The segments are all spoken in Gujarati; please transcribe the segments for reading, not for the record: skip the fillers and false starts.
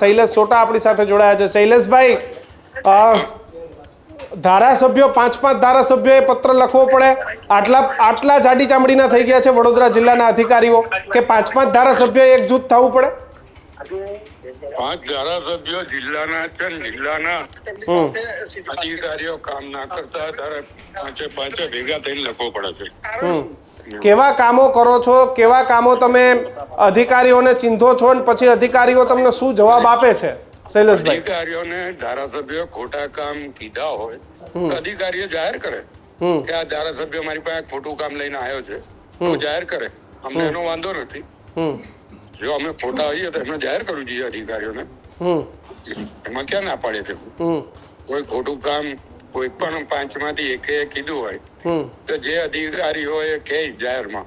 શૈલેષ સોટા આપણી સાથે જોડાયા છે। શૈલેષભાઈ, ધારાસભ્યો 5 ધારાસભ્યોએ પત્ર લખવો પડે, આટલા જાડી ચામડીના થઈ ગયા છે વડોદરા જિલ્લાના અધિકારીઓ કે 5 ધારાસભ્યોએ એકજૂથ થવું પડે? 5 ધારાસભ્યો જિલ્લાના છે, જિલ્લાના અધિકારીઓ કામ ના કરતા ત્યારે 5 ભેગા થઈને લખવો પડે છે। કેવા કામો કરો છો, કેવા કામો તમે અધિકારીઓને ચીંધો છો અને પછી અધિકારીઓ તમને શું જવાબ આપે છે શૈલેષભાઈ? અધિકારીઓને ધારાસભ્યો ખોટા કામ કીધા હોય તો અધિકારીઓ જાહેર કરે કે આ ધારાસભ્ય મારી પાસે ખોટું કામ લઈને આવ્યો છે, તો જાહેર કરે, અમને એનો વાંધો નથી। જો અમે ખોટા હોઈએ તો એમને જાહેર કરવું જોઈએ અધિકારીઓને, એમાં ક્યાં ના પાડે છે? કોઈ ખોટું કામ કોઈ પણ 5 માંથી એકે કીધું હોય તો જે અધિકારી હોય એ કહે જાહેરમાં।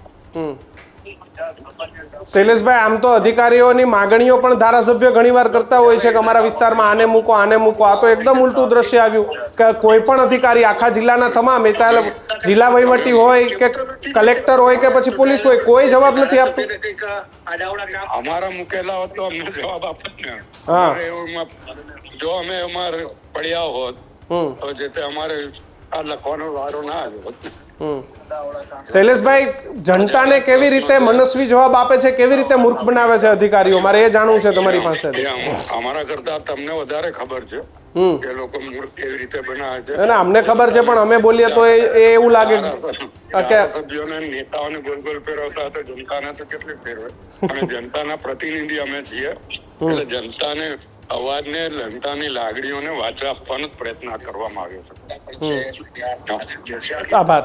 શૈલેષભાઈ, આમ તો અધિકારીઓની માગણીઓ પણ ધારાસભ્યો ઘણીવાર કરતા હોય છે કે અમારા વિસ્તારમાં આને મૂકો, આને મૂકો। આ તો એકદમ ઉલટું દ્રશ્ય આવ્યું કે કોઈ પણ અધિકારી આખા જિલ્લાના તમામ, એ ચાલે જિલ્લા વહીવટી હોય કે કલેક્ટર હોય કે પછી પોલીસ હોય, કોઈ જવાબ નથી આપતું। અમારા મૂકેલા હોત તો અમને જવાબ આપત ને। જો અમે અમારે પડ્યા હોત તો જે તે અમારે આ લખવાનો વારો ના આવ્યો। શૈલેષભાઈ, જનતાને કેવી રીતે મનસ્વી જવાબ આપે છે, કેવી રીતે મૂર્ખ બનાવે છે અધિકારીઓ, મારે એ જાણવું છે તમારી પાસે। અમારા કરતા તમને વધારે ખબર છે કે લોકો મૂર્ખ કેવી રીતે બનાવે છે। અને અમને ખબર છે પણ અમે બોલીએ તો એ એવું લાગે કે સભ્યોને નેતાઓને ગોલ ગોલ ફેરવતા તો જનતાને તો કેટલી ફેરવે, અને જનતાના પ્રતિનિધિ અમે છીએ એટલે જનતાને અવાજને, જનતાની લાગણીઓને વાચા આપવાનો પ્રયત્ન કરવામાં આવ્યો છે। આભાર।